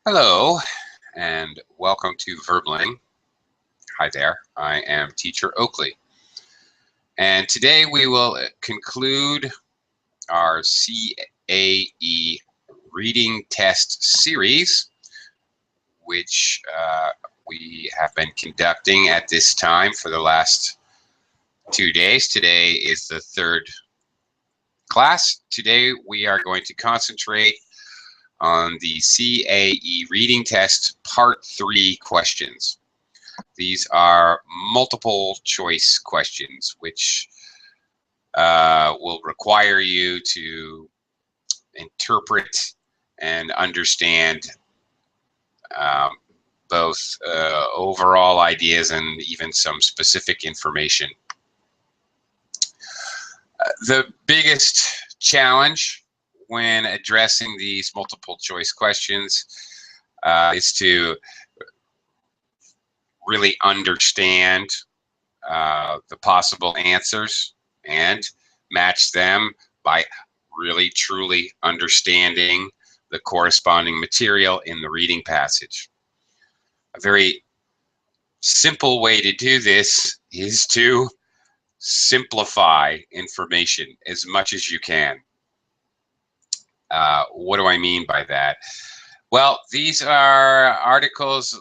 Hello, and welcome to Verbling. Hi there, I am Teacher Oakley. And today we will conclude our CAE reading test series, which we have been conducting at this time for the last 2 days. Today is the third class. Today we are going to concentrate on the CAE reading test part 3 questions. These are multiple choice questions, which will require you to interpret and understand both overall ideas and even some specific information. The biggest challenge when addressing these multiple choice questions is to really understand the possible answers and match them by really truly understanding the corresponding material in the reading passage. A very simple way to do this is to simplify information as much as you can. What do I mean by that? Well, these are articles,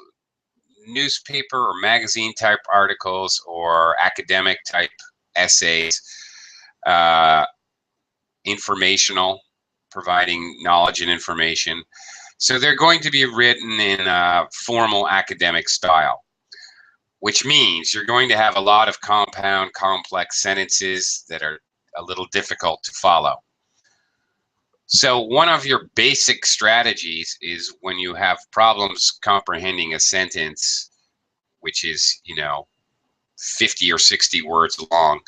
newspaper or magazine type articles or academic type essays, informational, providing knowledge and information. So they're going to be written in a formal academic style, which means you're going to have a lot of compound, complex sentences that are a little difficult to follow. So one of your basic strategies is when you have problems comprehending a sentence, which is, 50 or 60 words long,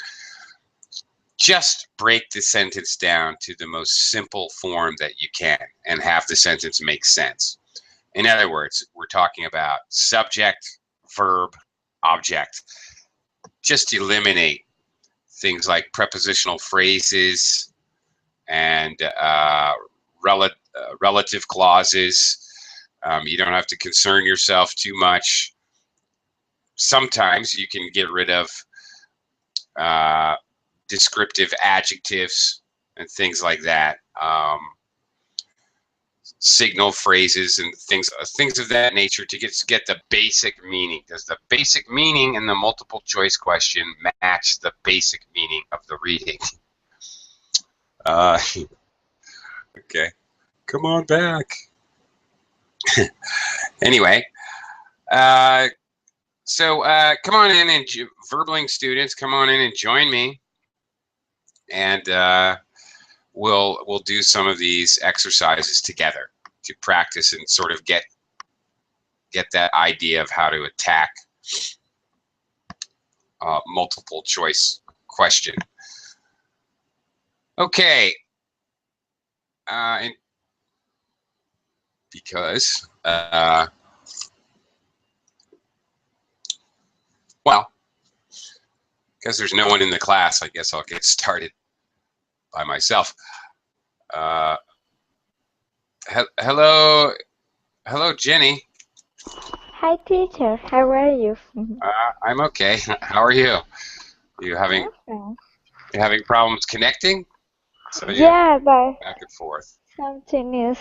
just break the sentence down to the most simple form that you can and have the sentence make sense. In other words, we're talking about subject, verb, object. Just eliminate things like prepositional phrases and relative clauses. You don't have to concern yourself too much. Sometimes you can get rid of descriptive adjectives and things like that. Signal phrases and things of that nature to get the basic meaning. Does the basic meaning in the multiple choice question match the basic meaning of the reading? Okay, come on back. Anyway, so come on in, and Verbling students, come on in and join me, and we'll do some of these exercises together to practice and sort of get that idea of how to attack multiple choice question. Okay, and because because there's no one in the class, I guess I'll get started by myself. Hello, Jenny. Hi, teacher. How are you? I'm okay. How are you? You having problems connecting? So yeah, but back and forth. something is.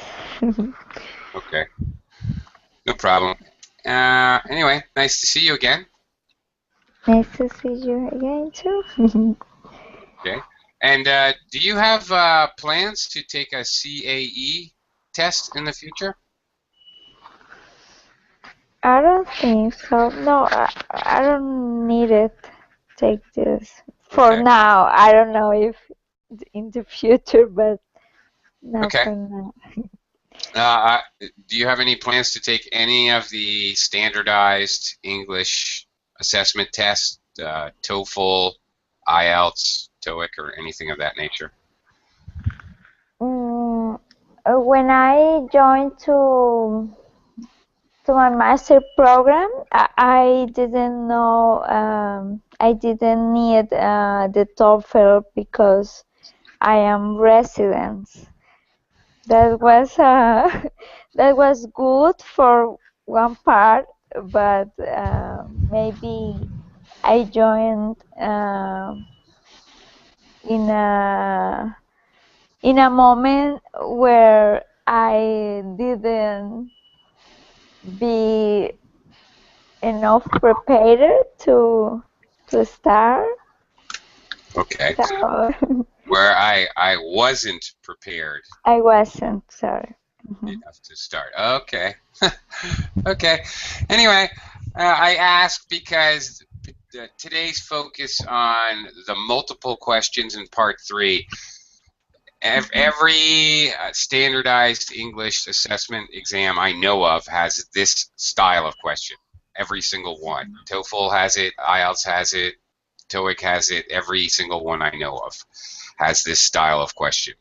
Okay, no problem. Anyway, nice to see you again. Nice to see you again too. Okay. And do you have plans to take a CAE test in the future? I don't think so. No, I don't need it. Take this for Okay. now. I don't know if in the future, but not Okay. for now. Do you have any plans to take any of the standardized English assessment tests, TOEFL, IELTS, TOEIC, or anything of that nature? When I joined to my master program, I didn't know. I didn't need the TOEFL because I am resident. That was that was good for one part, but maybe I joined in a moment where I didn't be enough prepared to start. Okay. So Where I wasn't prepared I wasn't sorry. enough to start. Okay. Okay. Anyway, I asked because today's focus on the multiple questions in part 3. Every standardized English assessment exam I know of has this style of question. Every single one. TOEFL has it, IELTS has it, TOEIC has it. Every single one I know of has this style of question.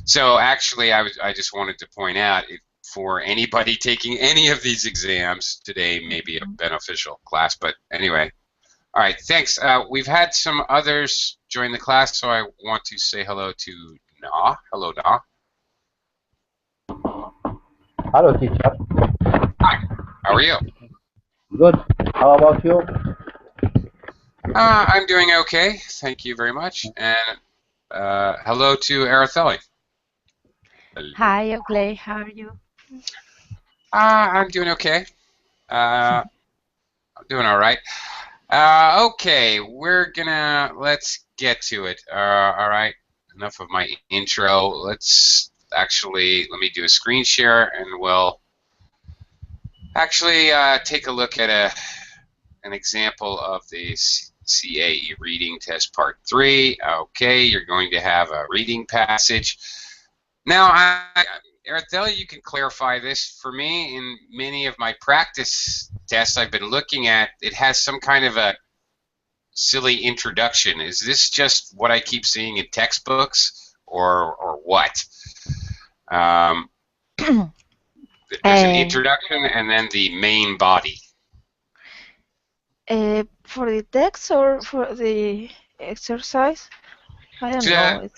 So actually, I just wanted to point out, for anybody taking any of these exams, today may be a beneficial class. But anyway, all right, thanks. We've had some others join the class, so I want to say hello to Na. Hello, Na. Hello, teacher. Hi. How are you? Good. How about you? I'm doing okay. Thank you very much. And hello to Araceli. Hi, Oakley. How are you? I'm doing okay. I'm doing all right. Okay, let's get to it. All right, enough of my intro. Let me do a screen share and we'll actually take a look at an example of the CAE reading test part 3. Okay, you're going to have a reading passage. Now, Araceli, you can clarify this for me. In many of my practice tests I've been looking at, it has some kind of a silly introduction. Is this just what I keep seeing in textbooks, or what? There's an introduction and then the main body. For the text or for the exercise? I don't know.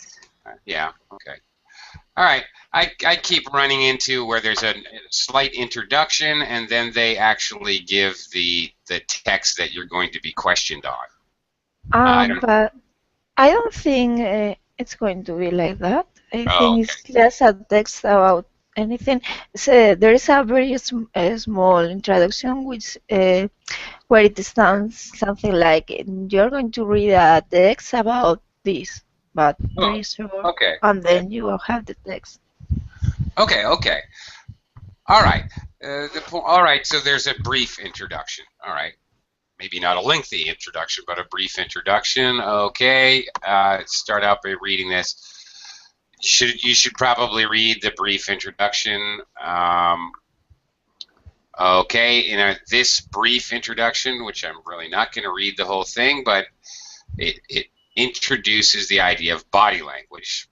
Yeah, okay. All right. I keep running into where there's a slight introduction and then they actually give the text that you're going to be questioned on. But I don't think it's going to be like that. I think okay. it's just a text about anything. So there is a very small introduction which where it sounds something like you're going to read a text about this, but very short, Okay. and then you will have the text. Okay. All right. All right. So there's a brief introduction. All right. Maybe not a lengthy introduction, but a brief introduction. Okay. Start out by reading this. You should probably read the brief introduction. Okay. In this brief introduction, which I'm really not going to read the whole thing, but it introduces the idea of body language.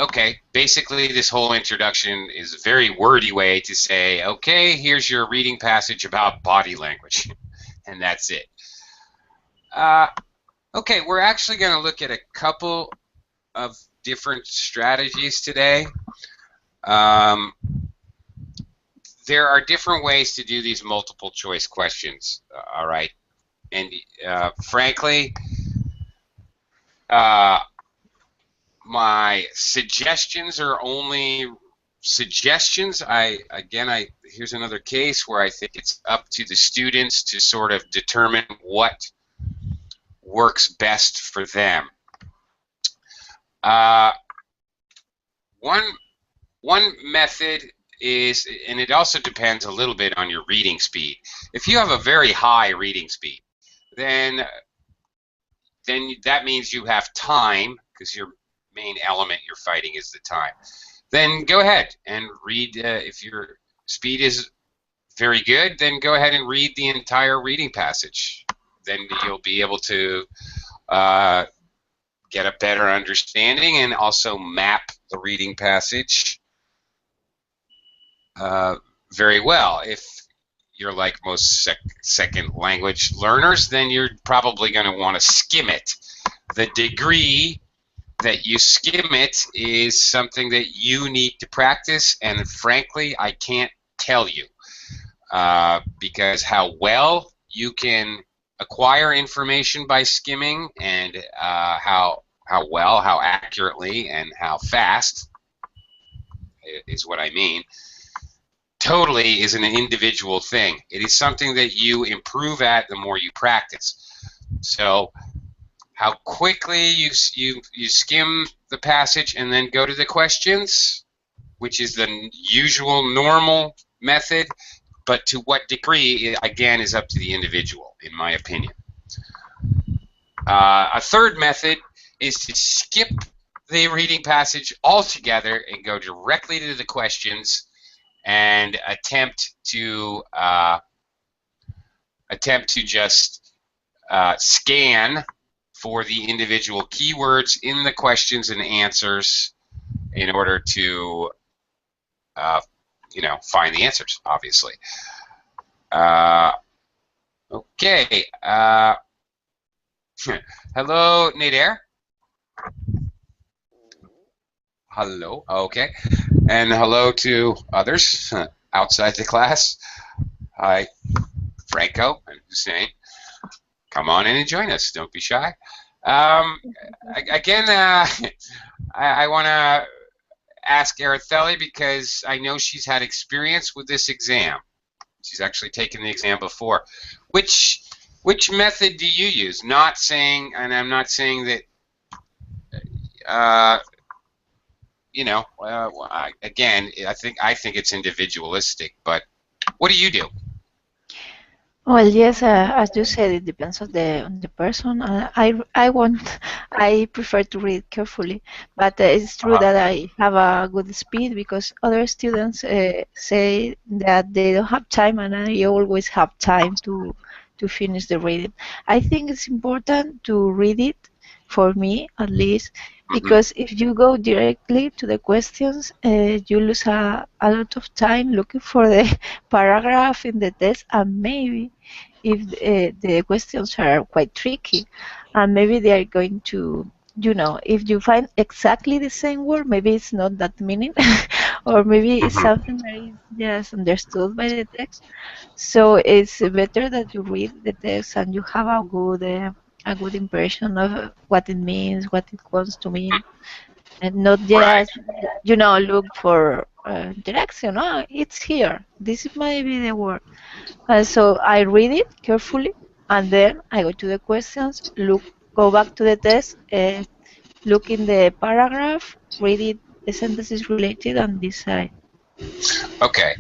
Okay, basically this whole introduction is a very wordy way to say, okay, here's your reading passage about body language, and that's it. Okay, we're actually going to look at a couple of different strategies today. There are different ways to do these multiple choice questions, all right? And frankly, my suggestions are only suggestions. Here's another case where I think it's up to the students to sort of determine what works best for them. One method is, and it also depends a little bit on your reading speed. If you have a very high reading speed, then that means you have time, because your main element you're fighting is the time. Then go ahead and read. If your speed is very good, then go ahead and read the entire reading passage. Then you'll be able to get a better understanding and also map the reading passage very well. If you're like most second language learners, then you're probably going to want to skim it. The degree that you skim it is something that you need to practice, and frankly, I can't tell you because how well you can acquire information by skimming and how well, how accurately, and how fast is what I mean. Totally is an individual thing. It is something that you improve at the more you practice. So how quickly you skim the passage and then go to the questions, which is the usual normal method, but to what degree, again, is up to the individual, in my opinion. A third method is to skip the reading passage altogether and go directly to the questions and attempt to just scan for the individual keywords in the questions and answers in order to find the answers, obviously. Okay. Hello, Nader. Hello. Okay. And hello to others outside the class. Hi, Franco and Hussein. Come on in and join us. Don't be shy. Again, I want to ask Araceli because I know she's had experience with this exam. She's actually taken the exam before. Which method do you use? Not saying, and I'm not saying that, again, I think it's individualistic. But what do you do? Well, yes, as you said, it depends on the person. I prefer to read carefully, but it's true that I have a good speed because other students say that they don't have time, and I always have time to finish the reading. I think it's important to read it, for me at least, because if you go directly to the questions, you lose a lot of time looking for the paragraph in the test, and maybe if the questions are quite tricky, and maybe they are going to, if you find exactly the same word, maybe it's not that meaning, or maybe it's something that is just understood by the text. So it's better that you read the text and you have a good impression of what it means, what it wants to mean, and not just look for direction. Oh, it's here. This might be the word. So I read it carefully, and then I go to the questions, go back to the test, look in the paragraph, read it, the sentences related, and decide. Okay.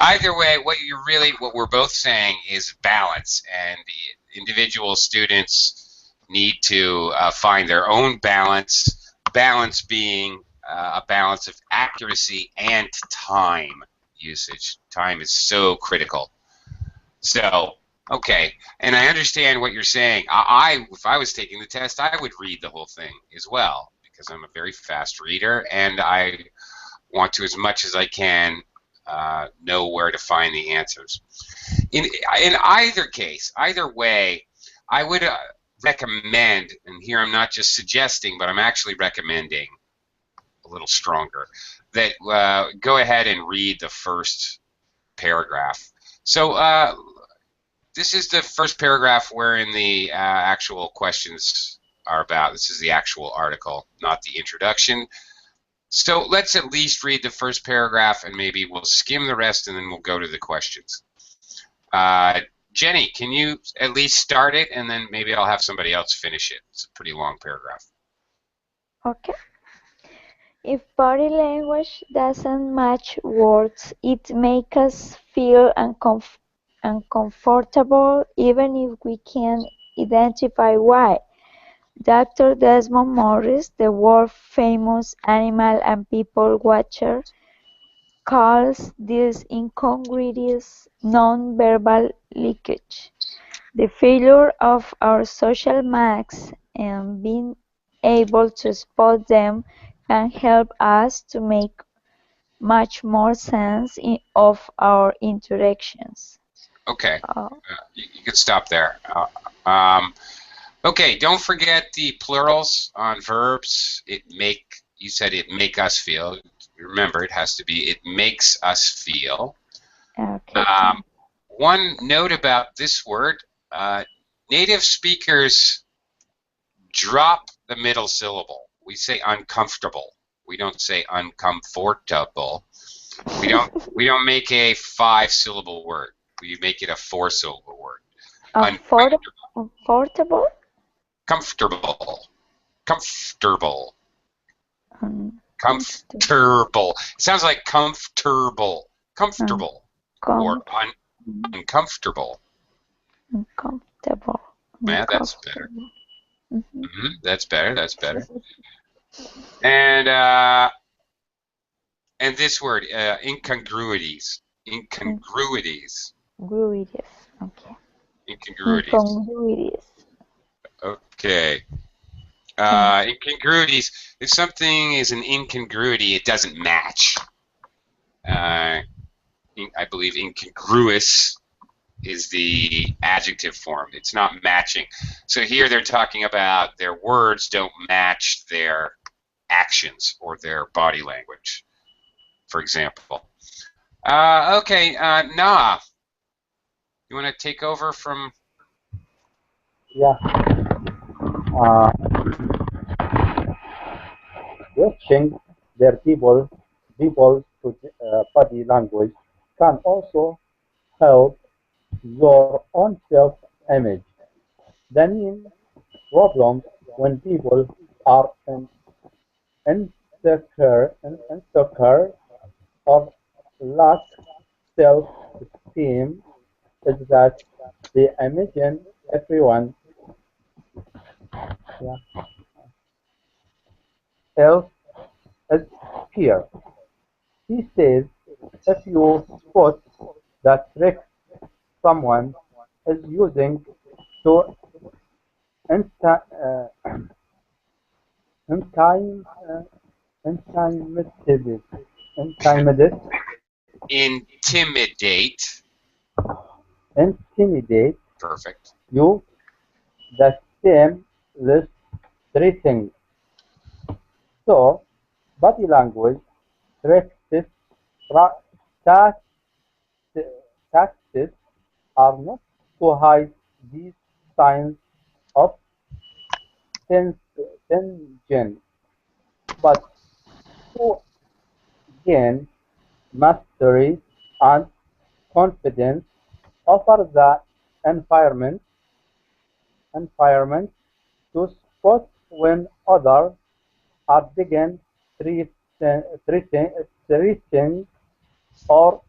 Either way, what we're both saying is balance, and the individual students need to find their own balance. Balance being a balance of accuracy and time usage. Time is so critical. So, okay, and I understand what you're saying. If I was taking the test, I would read the whole thing as well because I'm a very fast reader, and I want to, as much as I can, know where to find the answers. In either case, either way, I would recommend, and here I'm not just suggesting, but I'm actually recommending a little stronger, that go ahead and read the first paragraph. So this is the first paragraph wherein the actual questions are about. This is the actual article, not the introduction. So let's at least read the first paragraph, and maybe we'll skim the rest, and then we'll go to the questions. Jenny, can you at least start it, and then maybe I'll have somebody else finish it. It's a pretty long paragraph. Okay. If body language doesn't match words, it makes us feel uncomfortable even if we can identify why. Dr. Desmond Morris, the world-famous animal and people watcher, calls this incongruities non-verbal leakage. The failure of our social masks and being able to spot them can help us to make much more sense of our interactions. Okay, you can stop there. Okay, don't forget the plurals on verbs. You said it make us feel. Remember, it has to be it makes us feel. Okay. One note about this word, native speakers drop the middle syllable. We say uncomfortable. We don't say uncomfortable. We don't make a 5-syllable word. We make it a 4-syllable word. Comfortable? Comfortable. Comfortable. Uncomfortable. Comfortable. It sounds like comfortable. Comfortable. Or uncomfortable. Uncomfortable. Yeah, that's better. That's better. That's better. And this word, incongruities. Incongruities. Incongruities. Okay. Incongruities. Incongruities. Okay. Incongruities. If something is an incongruity, it doesn't match. I believe incongruous is the adjective form. It's not matching. So here they're talking about their words don't match their actions or their body language, for example. Okay, Nah, you want to take over from? Yeah. Watching their people to body language can also help your own self-image. The main problem when people are insecure or lack self-esteem is that they imagine everyone else is fear. He says if you spot that trick someone is using to inti- uh, intim- uh, intimidate, intimidate, Intimidate. intimidate Perfect. you, the same list three things. So, body language, practice, pra- tac- tactics are not to hide these signs of tension, but to gain mastery and confidence over the environment to spot when others are begin threatening or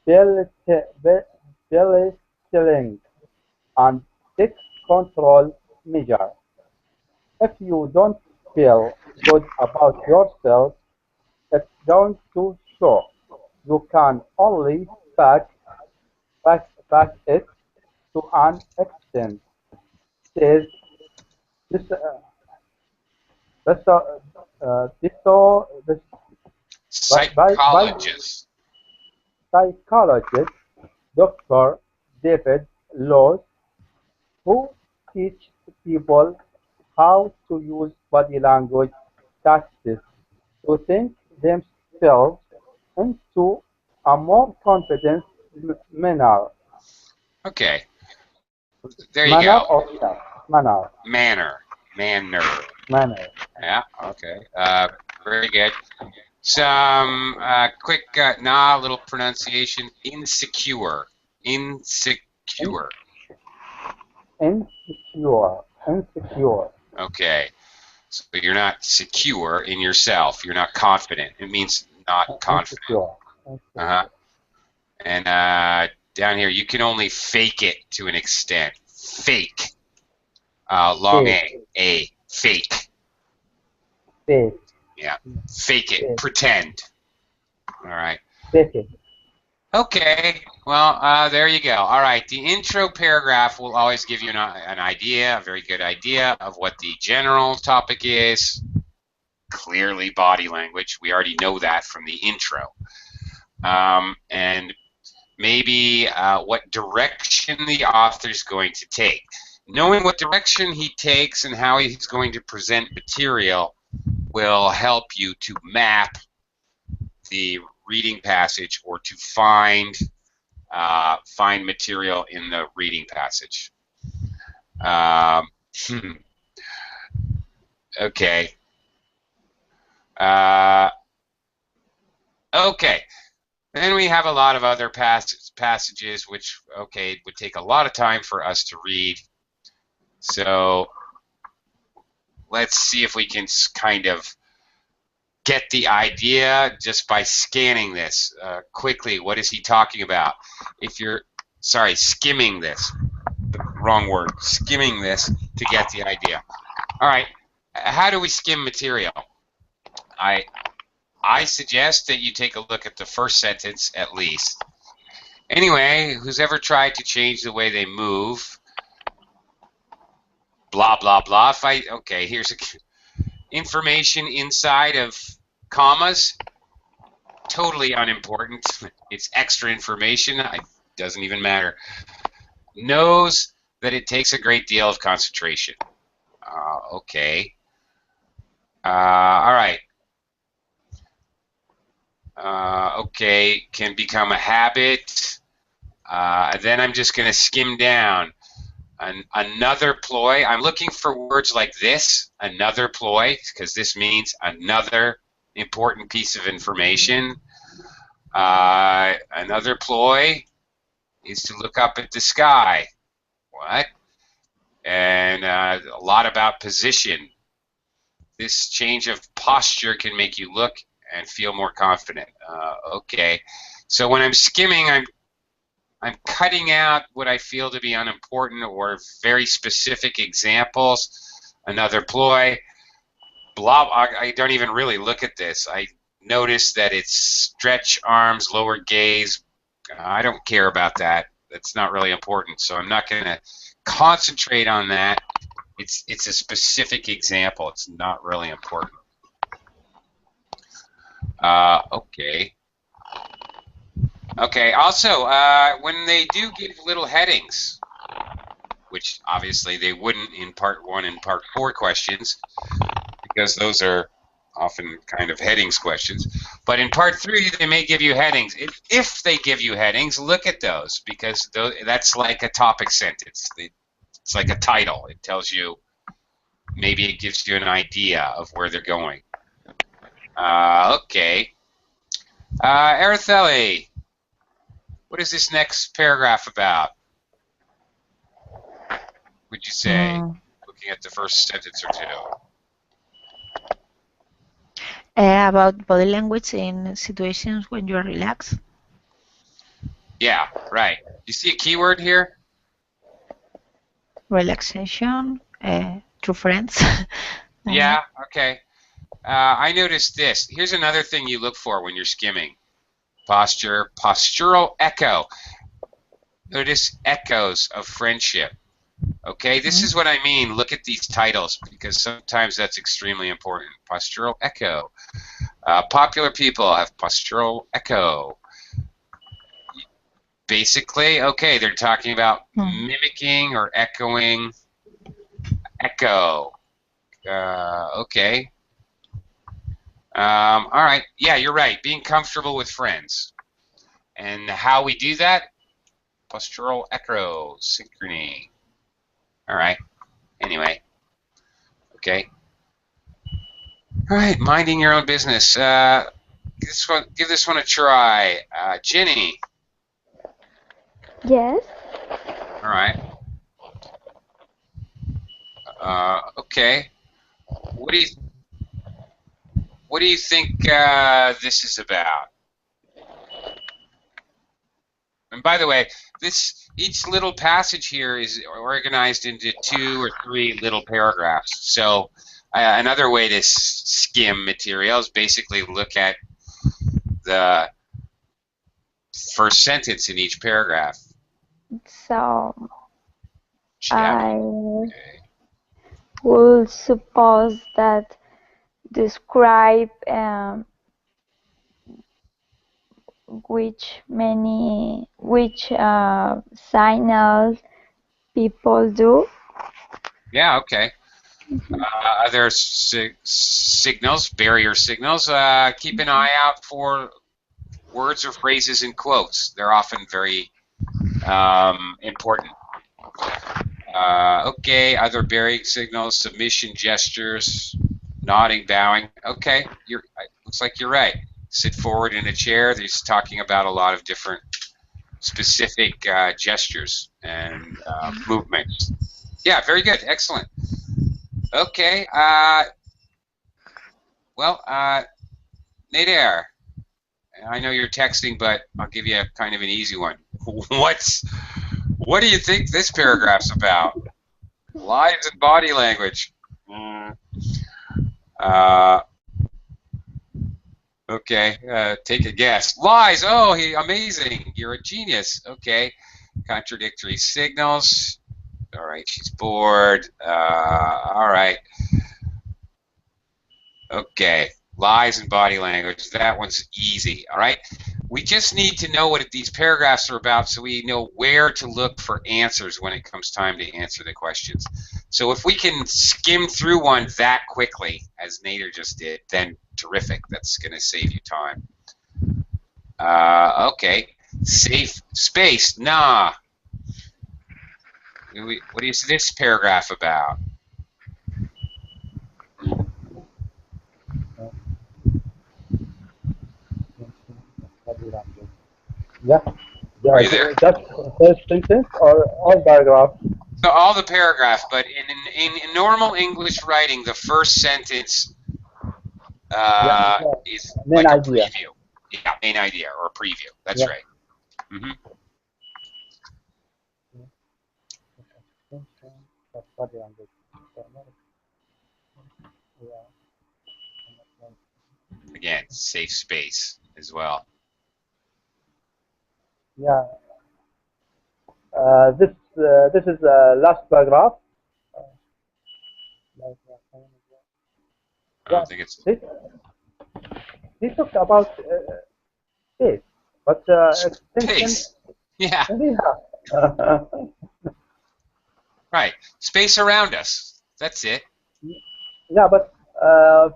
belittling and take control measure. If you don't feel good about yourself, it's going to show. You can only back it to an extent. Says this this this this by Psychologist. psychologist Dr. David Laws, who teach people how to use body language tactics to think themselves into a more confident manner. Okay. There you Manner go. or self. Manner. Manner. Manner. Manner. Yeah. Okay. Very good. Some quick little pronunciation. Insecure. In, Insecure. insecure. Insecure. Okay. So you're not secure in yourself. You're not confident. It means not confident. Insecure. Uh-huh. And down here, you can only fake it to an extent. Fake. Long Fake. A. Fake. Fake. Yeah. Fake it. Fake. Pretend. All right. Fake it. Okay. Well, there you go. All right. The intro paragraph will always give you an idea, a very good idea of what the general topic is. Clearly body language. We already know that from the intro. And maybe what direction the author is going to take. Knowing what direction he takes and how he's going to present material will help you to map the reading passage or to find material in the reading passage. Okay. Okay. Then we have a lot of other passages which, okay, would take a lot of time for us to read. So let's see if we can kind of get the idea just by scanning this quickly. What is he talking about? If you're, sorry, skimming this, the wrong word, skimming this to get the idea. All right, how do we skim material? I suggest that you take a look at the first sentence at least. Anyway, who's ever tried to change the way they move? Blah, blah, blah. Okay, here's information inside of commas. Totally unimportant. It's extra information. It doesn't even matter. Knows that it takes a great deal of concentration. Okay. All right. Okay, can become a habit. Then I'm just going to skim down. Another ploy. I'm looking for words like this, another ploy, because this means another important piece of information. Another ploy is to look up at the sky. What? And a lot about position. This change of posture can make you look and feel more confident. Okay, so when I'm skimming, I'm cutting out what I feel to be unimportant or very specific examples. Another ploy. Blah. I don't even really look at this. I notice that it's stretch arms, lower gaze. I don't care about that. That's not really important. So I'm not going to concentrate on that. It's a specific example. It's not really important. Okay. Okay, also, when they do give little headings, which obviously they wouldn't in Part 1 and Part 4 questions, because those are often kind of headings questions, but in Part 3 they may give you headings. If they give you headings, look at those, because that's like a topic sentence. It's like a title. It tells you, maybe it gives you an idea of where they're going. Okay. Araceli, what is this next paragraph about? Would you say, looking at the first sentence or two? About body language in situations when you are relaxed. Yeah, right. You see a keyword here? Relaxation, true friends. Yeah, okay. I noticed this. Here's another thing you look for when you're skimming. Posture, postural echo. Notice echoes of friendship. Okay, this is what I mean. Look at these titles, because sometimes that's extremely important. Postural echo. Popular people have postural echo. Basically, okay, they're talking about mimicking or echoing. Echo. Okay. All right. Yeah, you're right. Being comfortable with friends. And how we do that? Postural echo, synchrony. All right. Anyway. Okay. All right. Minding your own business. Give this one a try. Jenny. Yes. All right. Okay. What do you think this is about? And by the way, each little passage here is organized into 2 or 3 little paragraphs. So another way to skim material is basically look at the first sentence in each paragraph. So I will suppose that describe which signals people do. Yeah, okay. Other signals, barrier signals, keep an eye out for words or phrases in quotes. They're often very important. Okay, other barrier signals, submission gestures, nodding, bowing. Okay, looks like you're right. Sit forward in a chair. He's talking about a lot of different specific gestures and movements. Yeah, very good. Excellent. Okay. Well, Nader, I know you're texting, but I'll give you kind of an easy one. What do you think this paragraph's about? Lies and body language. Okay, take a guess. Lies. Oh, amazing. You're a genius. Okay. Contradictory signals. All right, she's bored. All right. Okay. Lies and body language. That one's easy. All right. We just need to know what these paragraphs are about so we know where to look for answers when it comes time to answer the questions. So if we can skim through one that quickly, as Nader just did, then terrific. That's going to save you time. Okay. Safe space. Nah. What is this paragraph about? Yeah. Are you there? Just first sentence or all paragraph? So all the paragraph, but in normal English writing, the first sentence is Main like a idea. preview. Yeah, main idea or a preview. That's Yeah. right. Mm-hmm. Again, safe space as well. Yeah. This is the last paragraph. I don't think it's He talked about space, but extension. space. Yeah, Yeah. right. Space around us. That's it. Yeah, but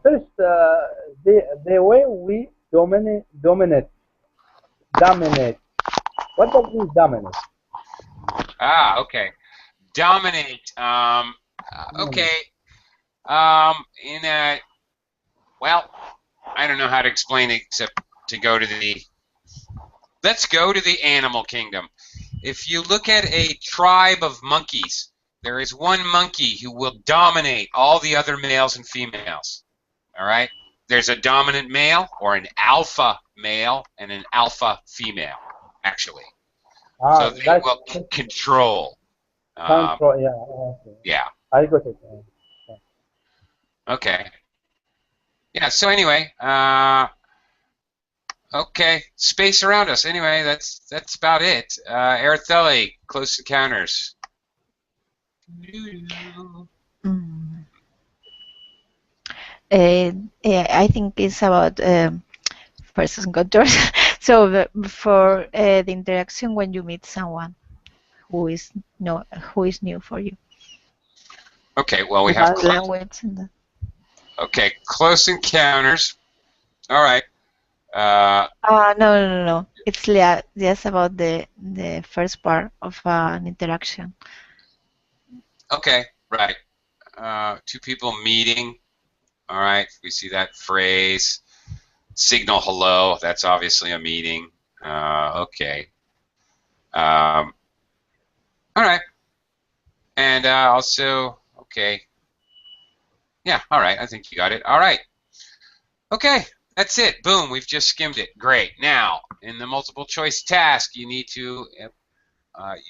first, the way we dominate. What does mean dominate? Ah, okay. Dominate. Okay. In a, well, I don't know how to explain it except to go to the. Let's go to the animal kingdom. If you look at a tribe of monkeys, there is one monkey who will dominate all the other males and females. All right? There's a dominant male or an alpha male and an alpha female, actually. So they will control. Control, yeah. Okay. Yeah. I got it. Okay. Yeah, so anyway, okay, space around us. Anyway, that's about it. Araceli, Close Encounters. I think it's about first encounters. So for the interaction when you meet someone who is new for you. Okay, well we have language and that. Okay, Close Encounters. All right. No. It's just about the first part of an interaction. Okay, right. Two people meeting. All right, we see that phrase. Signal hello. That's obviously a meeting. Okay. All right. And also, okay. Yeah, all right. I think you got it. All right. Okay, that's it. Boom, we've just skimmed it. Great. Now, in the multiple choice task, you need to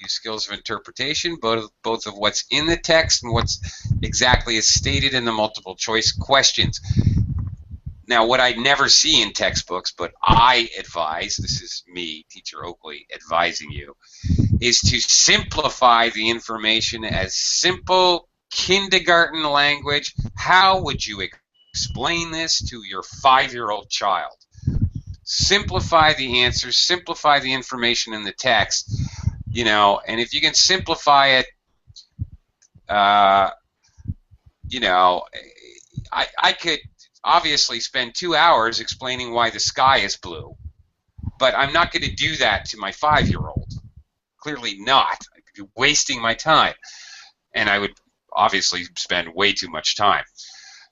use skills of interpretation, both of what's in the text and what's exactly is stated in the multiple choice questions. Now, what I never see in textbooks, but I advise, this is me, Teacher Oakley, advising you, is to simplify the information as simple kindergarten language. How would you explain this to your 5-year-old child? Simplify the answers, simplify the information in the text, you know, and if you can simplify it you know, I could obviously spend 2 hours explaining why the sky is blue, but I'm not going to do that to my 5-year-old. Clearly not. I'd be wasting my time, and I would obviously spend way too much time.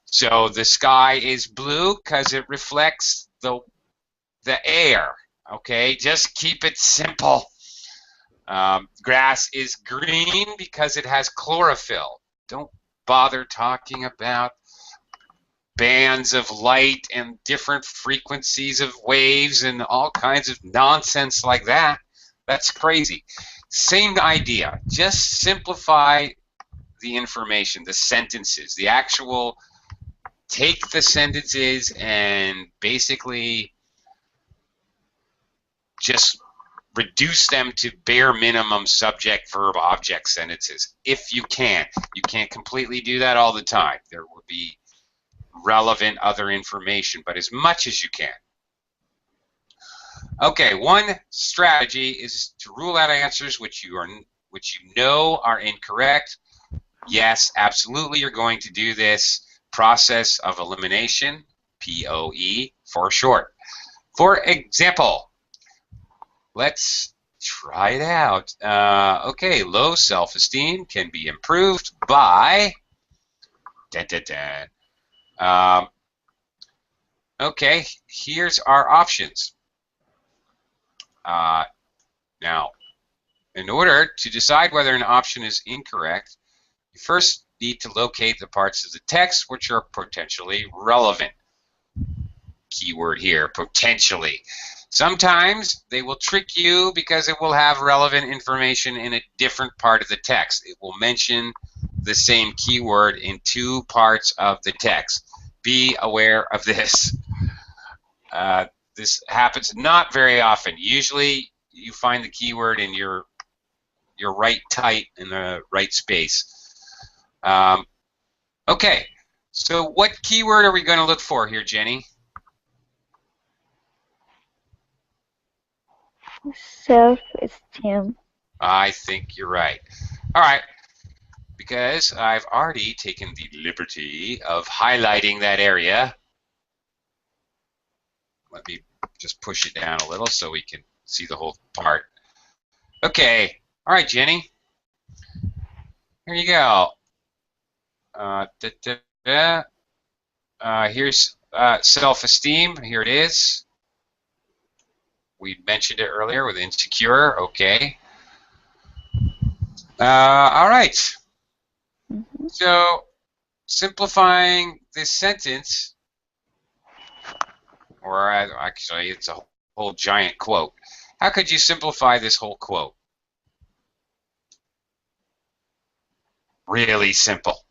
So the sky is blue because it reflects the air. Okay, just keep it simple. Grass is green because it has chlorophyll. Don't bother talking about bands of light and different frequencies of waves and all kinds of nonsense like that. That's crazy. Same idea. Just simplify the information, the sentences, the actual, take the sentences and basically just reduce them to bare minimum subject, verb, object sentences if you can. You can't completely do that all the time. There will be relevant other information, but as much as you can. Okay, one strategy is to rule out answers which you know are incorrect. Yes, absolutely, you're going to do this process of elimination, POE for short. For example, let's try it out. Okay, low self-esteem can be improved by. Okay, here's our options. Now, in order to decide whether an option is incorrect, you first need to locate the parts of the text which are potentially relevant. Keyword here, potentially. Sometimes they will trick you because it will have relevant information in a different part of the text. It will mention the same keyword in 2 parts of the text. Be aware of this. This happens not very often. Usually you find the keyword in your right tight in the right space. Okay, so what keyword are we going to look for here, Jenny? Self-esteem. I think you're right. All right, because I've already taken the liberty of highlighting that area. Let me just push it down a little so we can see the whole part. Okay, all right, Jenny. Here you go. Here's self-esteem. Here it is. We mentioned it earlier with insecure. Okay. All right. So simplifying this sentence, or actually it's a whole giant quote. How could you simplify this whole quote? Really simple.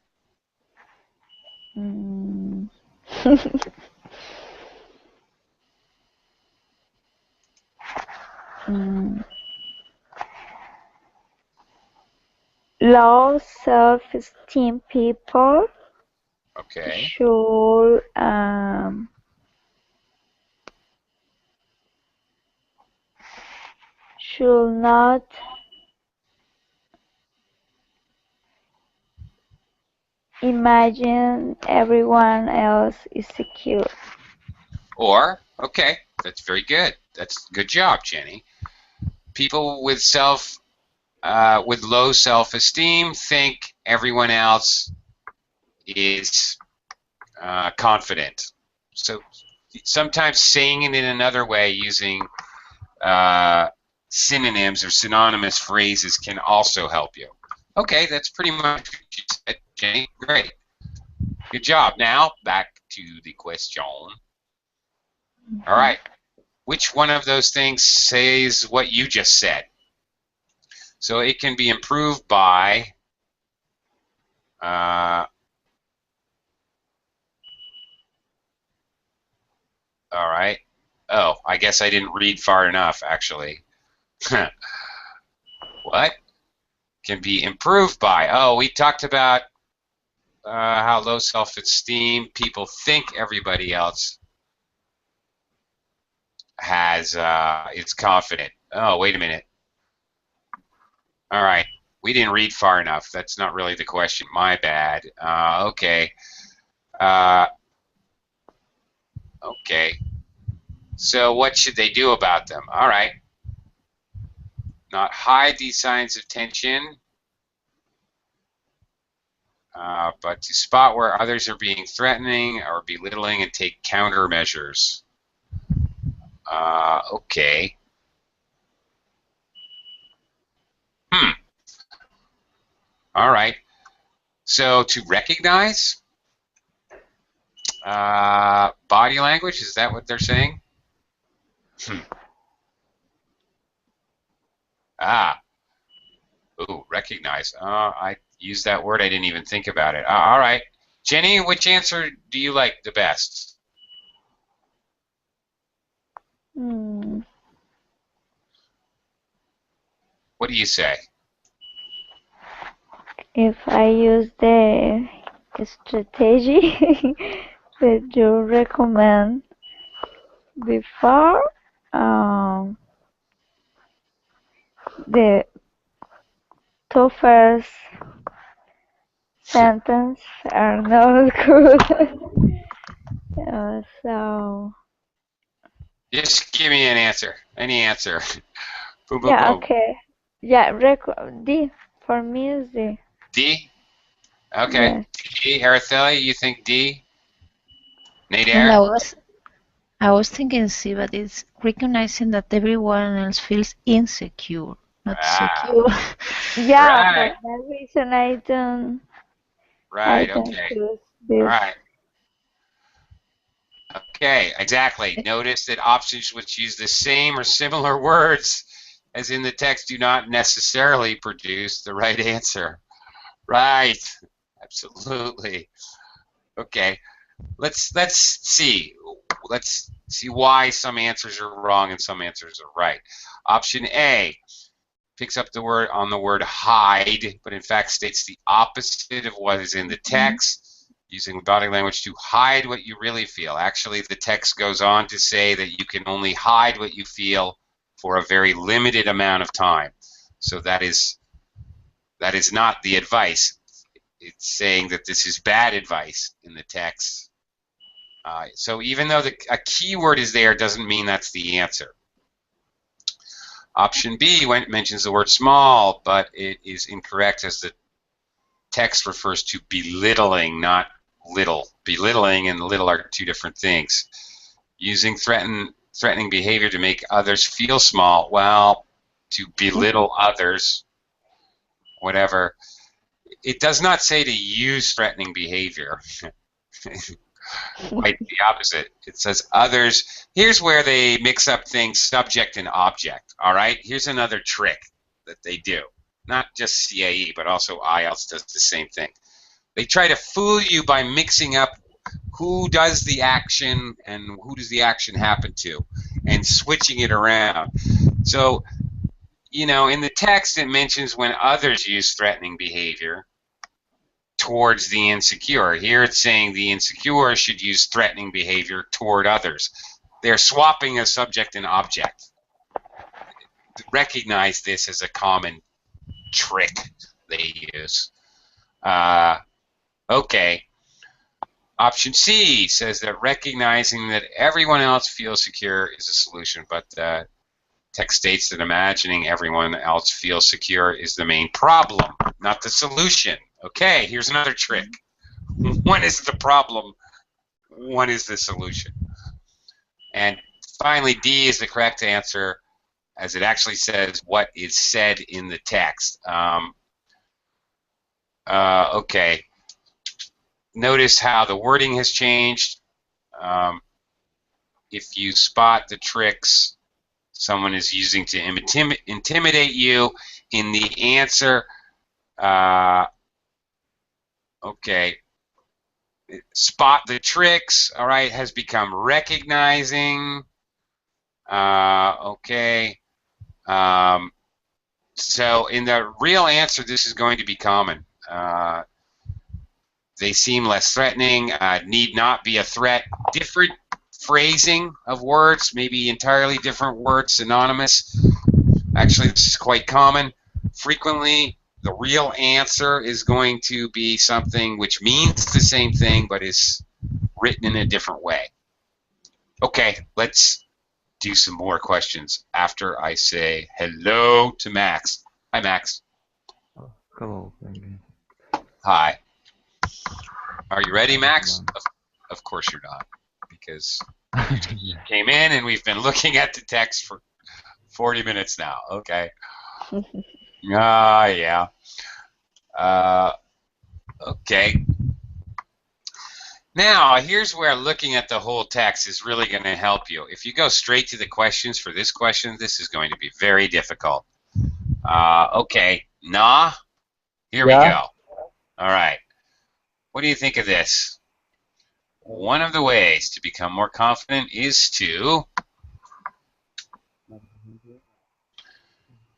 Low self-esteem people Okay. should not imagine everyone else is secure. Or, okay, that's very good. That's good job, Jenny. People with low self-esteem think everyone else is confident. So sometimes saying it in another way using synonyms or synonymous phrases can also help you. Okay, that's pretty much what you said, Jenny. Great. Good job. Now, back to the question. All right. Which one of those things says what you just said? So it can be improved by all right. Oh, I guess I didn't read far enough, actually. What? Can be improved by? Oh, we talked about how low self-esteem people think everybody else is confident. Oh, wait a minute. All right. We didn't read far enough. That's not really the question. My bad. Okay. Okay. So what should they do about them? All right. Not hide these signs of tension, but to spot where others are being threatening or belittling and take countermeasures. Okay. All right. So to recognize body language, is that what they're saying? Ooh, recognize. I used that word. I didn't even think about it. All right. Jenny, which answer do you like the best? What do you say? If I use the strategy that you recommend before, the two first sentences are not good. So Just give me an answer. Any answer. Boom, boom, yeah, boom. okay. Yeah, D for me is D. D? Okay. Yes. D. Araceli, you think D? Well, Nader? I was thinking C, but it's recognizing that everyone else feels insecure, not secure. Yeah, for Right. that reason I don't Right. Okay. choose All this. right. Okay, exactly. Notice that options which use the same or similar words as in the text do not necessarily produce the right answer. Right. Absolutely. Okay. Let's see. Let's see why some answers are wrong and some answers are right. Option A picks up the word on the word hide, but in fact states the opposite of what is in the text, using body language to hide what you really feel. Actually, the text goes on to say that you can only hide what you feel for a very limited amount of time. So that is not the advice. It's saying that this is bad advice in the text. So even though a keyword is there, doesn't mean that's the answer. Option B mentions the word small, but it is incorrect as the text refers to belittling, not little. Belittling and little are two different things. Using threatening behavior to make others feel small, well, to belittle others, whatever. It does not say to use threatening behavior. Quite the opposite. It says others. Here's where they mix up things, subject and object. All right. Here's another trick that they do. Not just CAE, but also IELTS does the same thing. They try to fool you by mixing up who does the action and who does the action happen to, and switching it around. So, you know, in the text it mentions when others use threatening behavior towards the insecure. Here it's saying the insecure should use threatening behavior toward others. They're swapping a subject and object. Recognize this as a common trick they use. Okay. Option C says that recognizing that everyone else feels secure is a solution, but text states that imagining everyone else feels secure is the main problem, not the solution. Okay, here's another trick. One is the problem, one is the solution. And finally, D is the correct answer, as it actually says what is said in the text. Okay. Notice how the wording has changed. If you spot the tricks someone is using to intimidate you in the answer, okay, spot the tricks, all right, has become recognizing. Okay. So in the real answer, this is going to be common. They seem less threatening, need not be a threat. Different phrasing of words, maybe entirely different words, synonymous. Actually, this is quite common. Frequently, The real answer is going to be something which means the same thing but is written in a different way. Okay, let's do some more questions after I say hello to Max. Hi, Max. Hello again. Hi. Are you ready, Max? Of course you're not, because you came in and we've been looking at the text for 40 minutes now. Okay. Yeah. Okay. Now, here's where looking at the whole text is really going to help you. If you go straight to the questions for this question, this is going to be very difficult. Okay. Nah. Here we go. All right. What do you think of this? One of the ways to become more confident is to...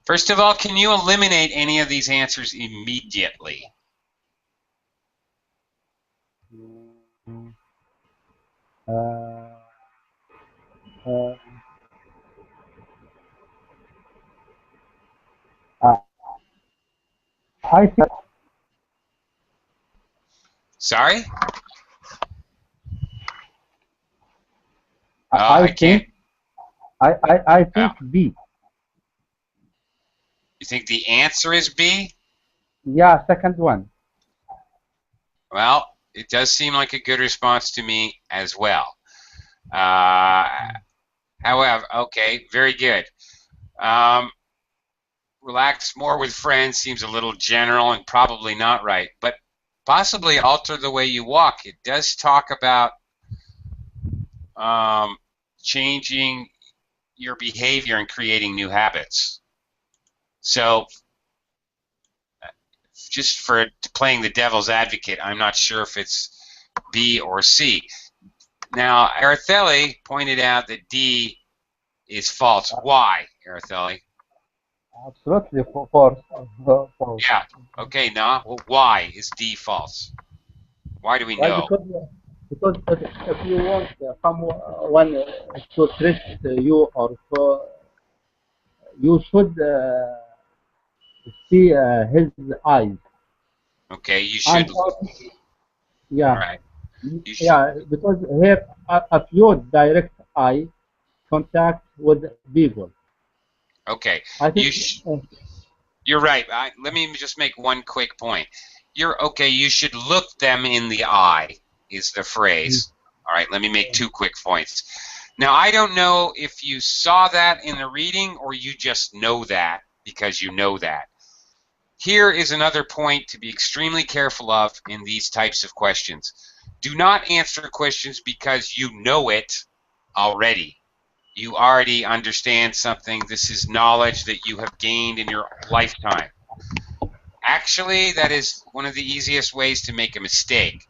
First of all, can you eliminate any of these answers immediately? I think Sorry? I can't. think I think B. You think the answer is B? Yeah, second one. Well, it does seem like a good response to me as well. However, okay, very good. Relax more with friends seems a little general and probably not right, but possibly alter the way you walk. It does talk about changing your behavior and creating new habits. So just for playing the devil's advocate, I'm not sure if it's B or C. Now, Araceli pointed out that D is false. Why, Araceli? Absolutely false. Yeah. Okay, nah. Well, why is D false? Why do we Why? know? Because if you want someone to trust you, or so, you should see his eyes. Okay, you And should. yeah, All right. You should. yeah, because here if you direct eye contact with people. Okay. I think You're right. Let me just make one quick point. You're okay. You should look them in the eye is the phrase. All right. Let me make two quick points. Now, I don't know if you saw that in the reading or you just know that because you know that. Here is another point to be extremely careful of in these types of questions. Do not answer questions because you know it already. You already understand something. This is knowledge that you have gained in your lifetime. Actually, that is one of the easiest ways to make a mistake.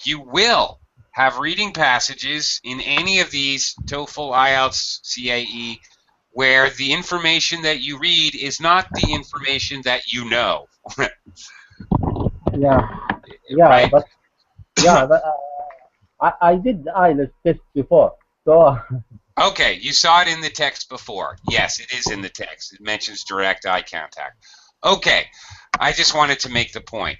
You will have reading passages in any of these TOEFL, IELTS, CAE, where the information that you read is not the information that you know. yeah, Right? but I did the IELTS test before, so Okay, you saw it in the text before. Yes, it is in the text. It mentions direct eye contact. Okay, I just wanted to make the point.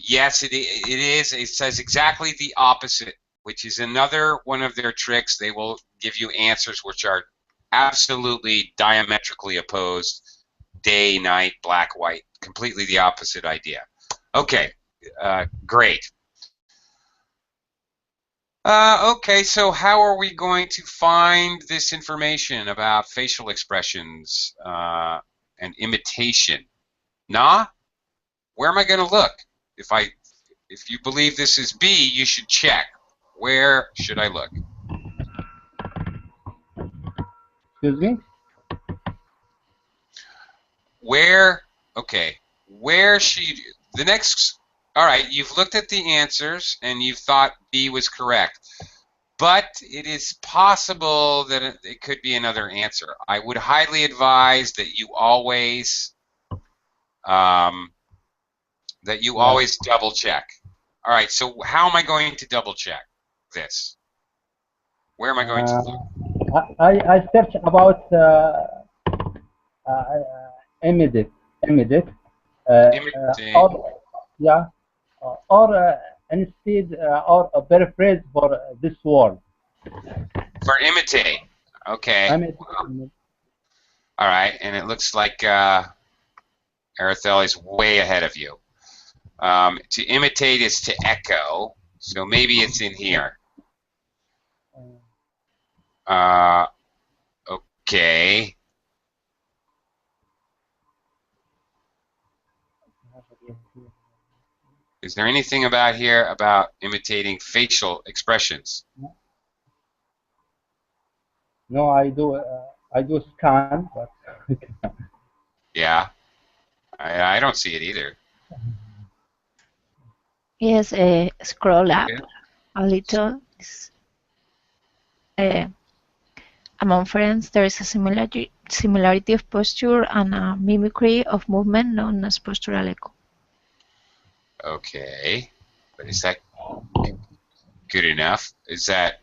Yes, it is. It says exactly the opposite, which is another one of their tricks. They will give you answers which are absolutely diametrically opposed. Day, night, black, white. Completely the opposite idea. Okay, great. Okay, so how are we going to find this information about facial expressions and imitation? Nah? Where am I going to look? If you believe this is B, you should check. Where should I look? excuse me. Where, okay, where should you, the next, all right, you've looked at the answers and you've thought B was correct. But it is possible that it could be another answer. I would highly advise that you always double check. All right. So how am I going to double check this? Where am I going to look? I search about immediate Imitate. Or yeah, or instead, or a paraphrase for this word. For imitate. Okay. I mean, All right. And it looks like Araceli's way ahead of you. To imitate is to echo. So maybe it's in here. Okay. Is there anything about here about imitating facial expressions? no, I do scan, but Yeah. I don't see it either. Yes, scroll up Okay. a little. Uh, among friends, there is a similarity of posture and a mimicry of movement known as postural echo. Okay. But is that good enough? Is that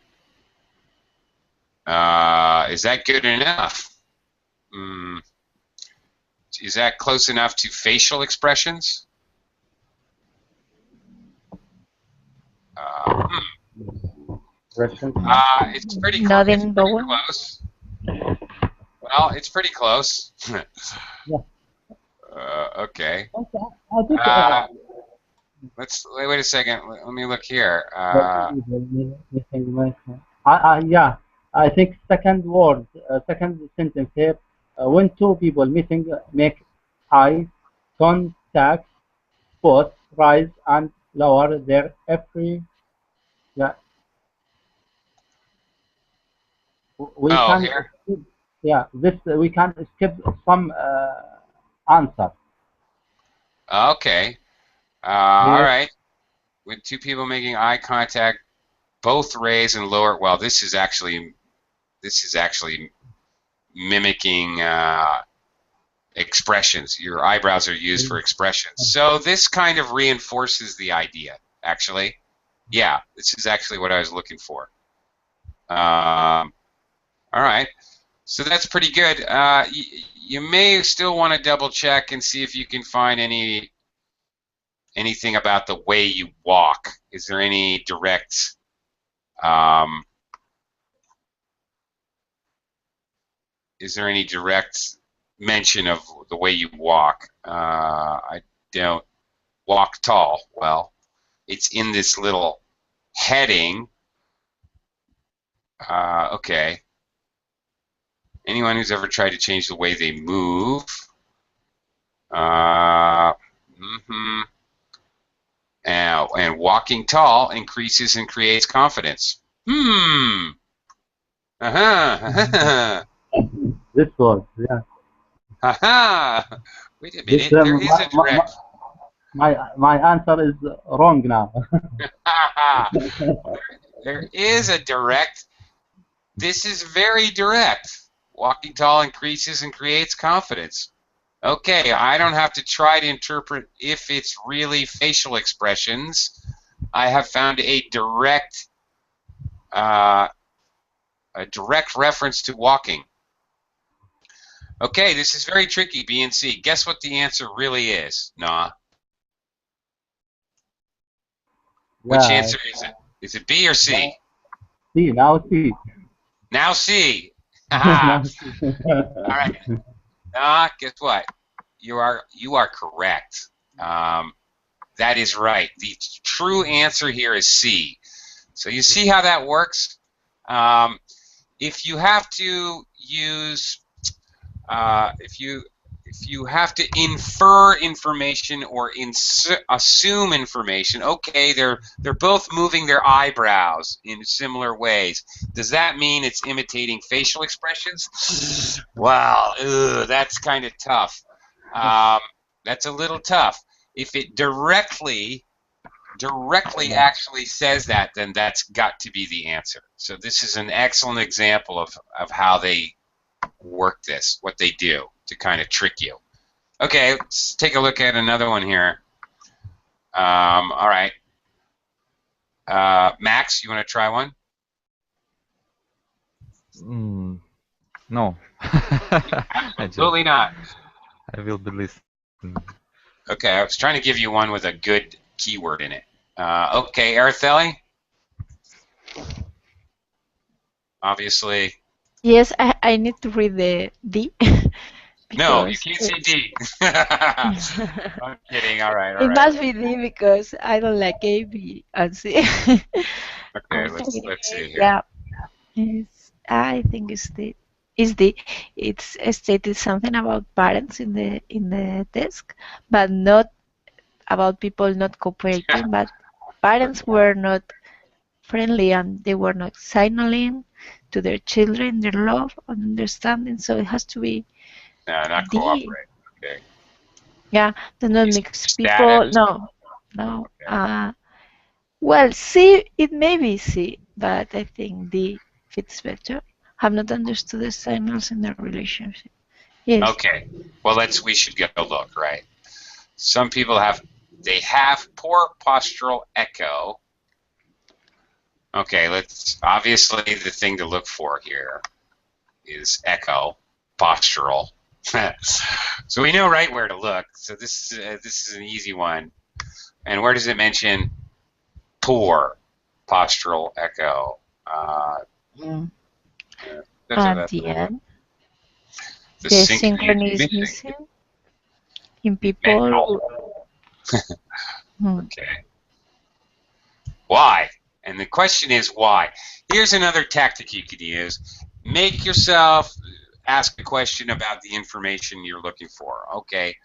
good enough? Is that close enough to facial expressions? It's pretty close. It's Nodding pretty Bowen. close. Well, it's pretty close. Yeah. Okay. Okay, I think Let's wait a second. Let me look here. yeah, I think second word, second sentence here. When two people meeting make eye contact, both rise and lower their every. Yeah, we Oh, can. here. Skip, yeah, this we can skip some answer. Okay. All Here, right. With two people making eye contact, both raise and lower. Well, this is actually mimicking expressions. Your eyebrows are used for expressions. So this kind of reinforces the idea, actually. Yeah, this is actually what I was looking for. All right. So that's pretty good. You may still want to double check and see if you can find anything about the way you walk. Is there any direct mention of the way you walk? I don't walk tall. Well, it's in this little heading. Okay. Anyone who's ever tried to change the way they move. And walking tall increases and creates confidence. this word, yeah. Wait a This, minute. There is a direct. my answer is wrong now. There is a direct. This is very direct. Walking tall increases and creates confidence. Okay, I don't have to try to interpret if it's really facial expressions. I have found a direct reference to walking. Okay, this is very tricky, B and C. Guess what the answer really is, Nah? Which answer is it? Is it B or C? C, now C. Now C. All right. Nah, guess what? You are correct. That is right. The true answer here is C. So you see how that works? If you have to use, if you have to infer information or assume information, okay, they're both moving their eyebrows in similar ways. Does that mean it's imitating facial expressions? Wow, that's kind of tough. That's a little tough. If it directly actually says that, then that's got to be the answer. So this is an excellent example of how they work this, what they do to kind of trick you. Okay, let's take a look at another one here. All right. Max, you want to try one? No. Absolutely not. I will be listening. Okay, I was trying to give you one with a good keyword in it. Okay, Araceli? Obviously. Yes, I need to read the D No, you because can't say D. I'm kidding. All right, all it right. must be D because I don't like A, B, and C. Okay, let's see here. Yeah, I think it's D. It's D. It's stated something about parents in the desk, but not about people not cooperating. But parents were not friendly and they were not signaling to their children their love and understanding. So it has to be No, not D. cooperate. Okay. Yeah, the not Is mixed people. status. No, no. Okay. Well, C, it may be C, but I think D fits better. Have not understood the signals in the relationship. Yes. Okay. Well, we should get a look, right? Some people have poor postural echo. Okay, obviously the thing to look for here is echo, postural. So we know right where to look. So this is an easy one. And where does it mention poor postural echo? At the end, The the synchrony synchrony is is missing. missing in Mental. people. Hmm. Okay. Why? And the question is why. Here's another tactic you could use. Make yourself ask a question about the information you're looking for. Okay.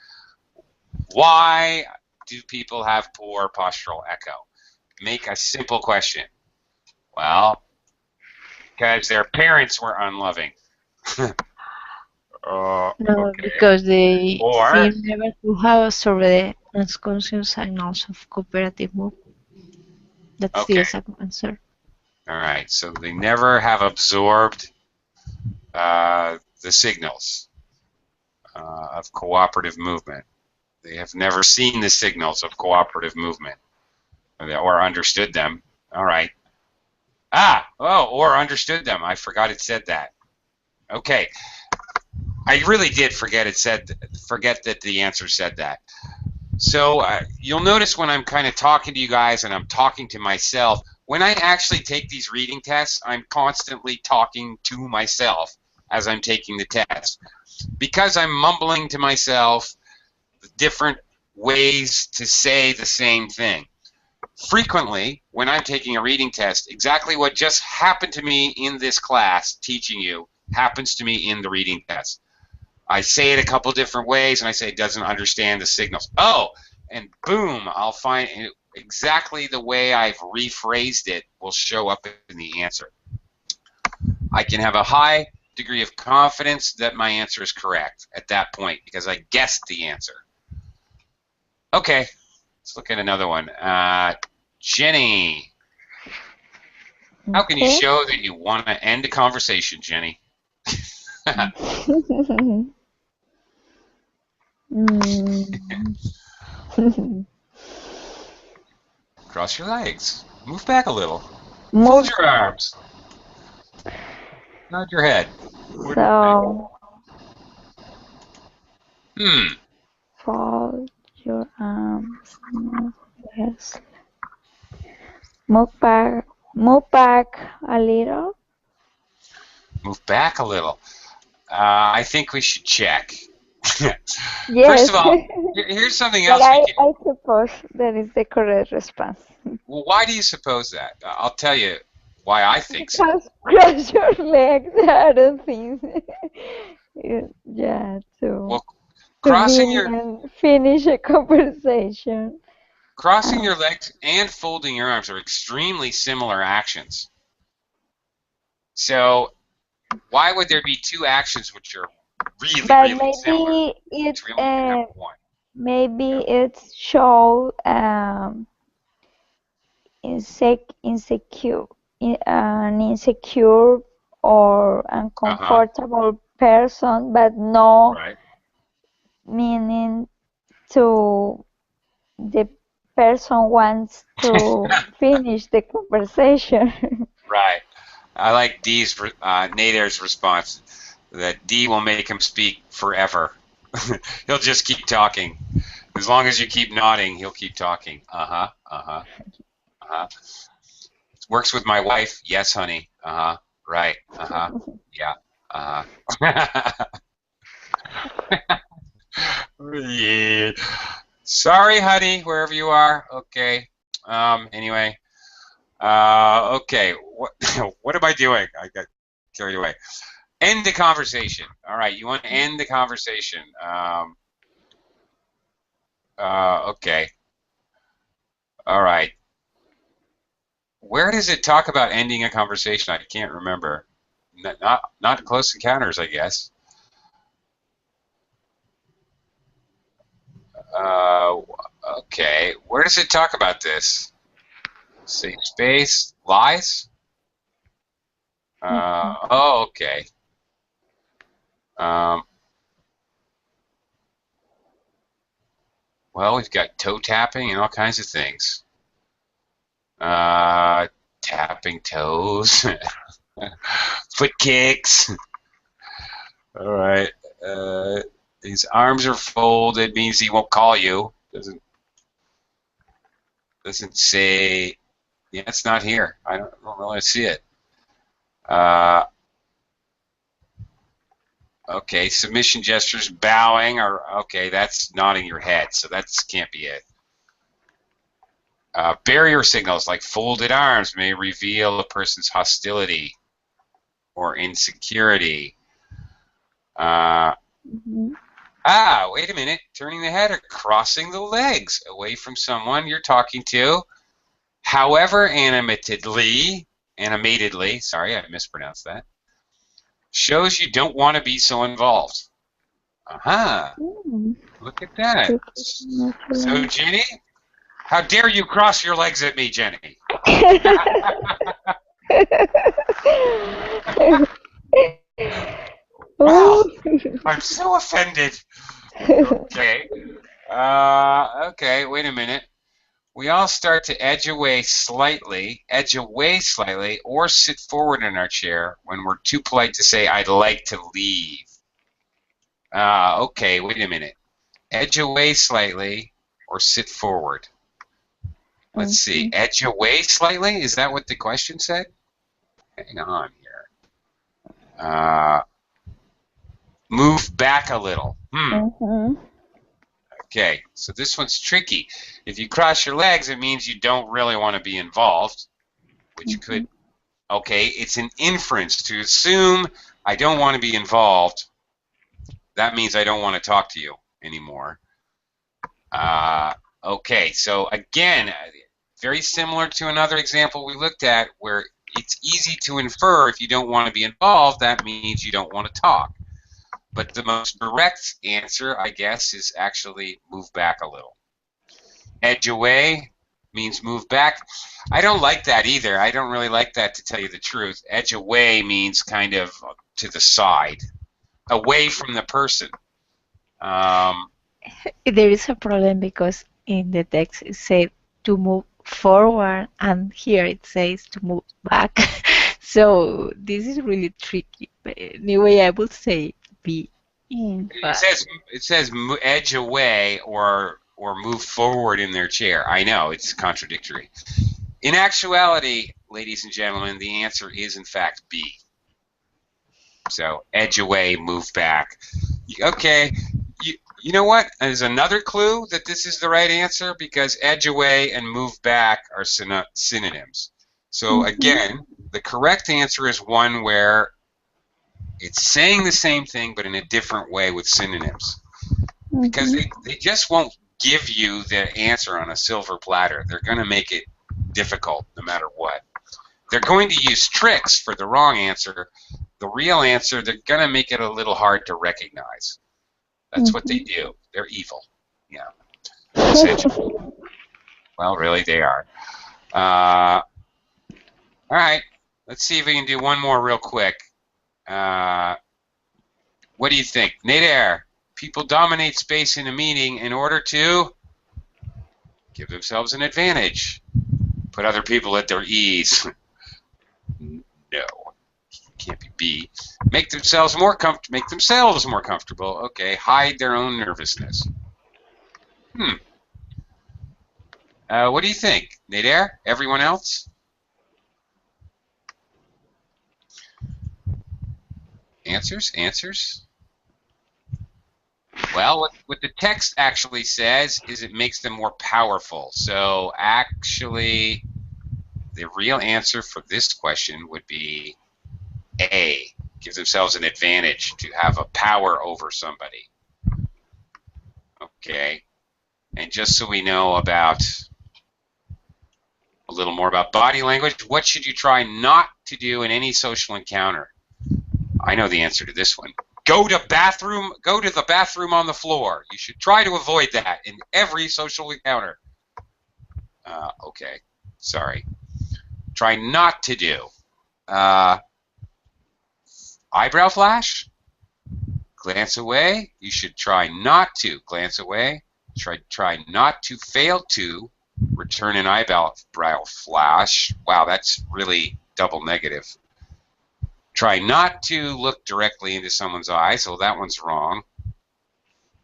Why do people have poor postural echo? Make a simple question. Well, because their parents were unloving. No, Okay. because they Or, seem never to have absorbed the unconscious signals of cooperative move. That's the okay. exact answer. All right. So they never have absorbed the signals of cooperative movement. They have never seen the signals of cooperative movement or understood them. All right. Or understood them. I forgot it said that. Okay. I really did forget that the answer said that. So you'll notice when I'm kind of talking to you guys and I'm talking to myself, when I actually take these reading tests, I'm constantly talking to myself as I'm taking the test. Because I'm mumbling to myself different ways to say the same thing. Frequently, when I'm taking a reading test, exactly what just happened to me in this class teaching you happens to me in the reading test. I say it a couple different ways, and I say it doesn't understand the signals. Oh, and boom, I'll find exactly the way I've rephrased it will show up in the answer. I can have a high degree of confidence that my answer is correct at that point because I guessed the answer. Okay, let's look at another one. Jenny, how can you Okay. show that you want to end a conversation, Jenny? Cross your legs. Move back a little. Fold Move. your arms. Nod your head. What do you So, think? fold your arms. Yes. Move back a little. Move back a little. I think we should check. First Yes. of all, here's something But else we can. I suppose that is the correct response. Well, why do you suppose that? I'll tell you why I think so. Because cross your legs. I don't think. Yeah, Well, to crossing begin your and finish a conversation. crossing your legs and folding your arms are extremely similar actions. So why would there be two actions which are really, But really similar? maybe Which we only can have one. show an insecure or uncomfortable person, but no Right. meaning to the person wants to finish the conversation. Right. I like D's Nader's response that D will make him speak forever. He'll just keep talking. As long as you keep nodding, he'll keep talking. Uh-huh, uh-huh, uh-huh. Works with my wife. Yes, honey. Uh-huh. Right. Uh-huh. Yeah. Uh-huh. Yeah. Sorry, honey, wherever you are. Okay. Anyway. Okay. What what am I doing? I got carried away. End the conversation. All right. You want to end the conversation. Okay. All right. Where does it talk about ending a conversation? I can't remember. Not Close Encounters, I guess. Uh, okay. Where does it talk about this? Safe space, lies. Oh, okay. Um, well, we've got toe tapping and all kinds of things. Tapping toes, foot kicks. All right. His arms are folded means he won't call you. Doesn't say. Yeah, it's not here. I don't really see it. Okay, submission gestures, bowing, or okay, that's nodding your head, so that can't be it. Barrier signals like folded arms may reveal a person's hostility or insecurity. Wait a minute. Turning the head or crossing the legs away from someone you're talking to. However animatedly, sorry, I mispronounced that, shows you don't want to be so involved. Aha. Look at that. So, Jenny, how dare you cross your legs at me, Jenny? Wow, I'm so offended. Okay. Okay, wait a minute. We all start to edge away slightly, or sit forward in our chair when we're too polite to say, I'd like to leave. Okay, wait a minute. Edge away slightly or sit forward. Let's see. Edge away slightly? Is that what the question said? Hang on here. Move back a little. Okay, so this one's tricky. If you cross your legs, it means you don't really want to be involved, which could, okay, it's an inference to assume I don't want to be involved. That means I don't want to talk to you anymore. Okay, so again, very similar to another example we looked at where it's easy to infer if you don't want to be involved, that means you don't want to talk. But the most direct answer, I guess, is actually move back a little. Edge away means move back. I don't like that either. I don't really like that, to tell you the truth. Edge away means kind of to the side, away from the person. There is a problem because in the text it says to move forward, and here it says to move back. So this is really tricky. But anyway, I would say B. It says edge away or move forward in their chair. I know it's contradictory. In actuality, ladies and gentlemen, the answer is in fact B. So edge away, move back. Okay. You know what? There's another clue that this is the right answer because edge away and move back are synonyms. So again, the correct answer is one where it's saying the same thing but in a different way with synonyms. Because they just won't give you the answer on a silver platter. They're going to make it difficult no matter what. They're going to use tricks for the wrong answer. The real answer, they're going to make it a little hard to recognize. That's what they do. They're evil. Yeah. Well, really, they are. All right. Let's see if we can do one more real quick. What do you think? Nader, people dominate space in a meeting in order to give themselves an advantage. Put other people at their ease. No. Can't be B. Make themselves more comfortable. Okay. Hide their own nervousness. Hmm. What do you think, Nader? Everyone else? Answers? Answers? Well, what the text actually says is it makes them more powerful. So actually, the real answer for this question would be A. Gives themselves an advantage to have a power over somebody. Okay. And just so we know about a little more about body language, what should you try not to do in any social encounter? I know the answer to this one. Go to the bathroom on the floor. You should try to avoid that in every social encounter. Okay, sorry. Try not to do. Eyebrow flash? Glance away. You should try not to glance away. Try not to fail to return an eyebrow flash. Wow, that's really double negative. Try not to look directly into someone's eyes. So that one's wrong.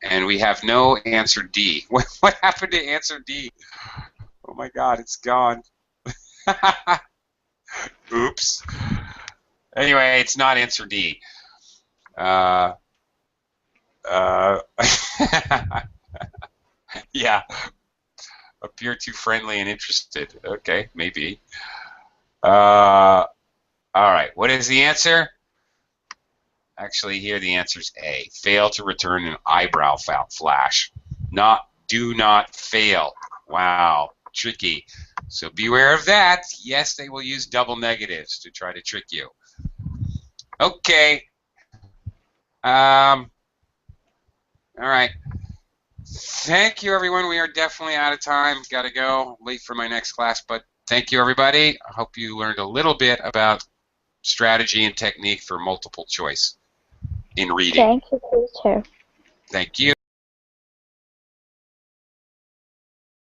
And we have no answer D. What happened to answer D? Oh my God, it's gone. Oops. Anyway, it's not answer D. Yeah. Appear too friendly and interested. Okay, maybe. All right, what is the answer? Actually, here the answer is A. Fail to return an eyebrow flash. Do not fail. Wow, tricky. So beware of that. Yes, they will use double negatives to try to trick you. Okay. All right. Thank you, everyone. We are definitely out of time. Got to go. Late for my next class, but thank you, everybody. I hope you learned a little bit about strategy and technique for multiple choice in reading. Thank you, teacher. Thank you.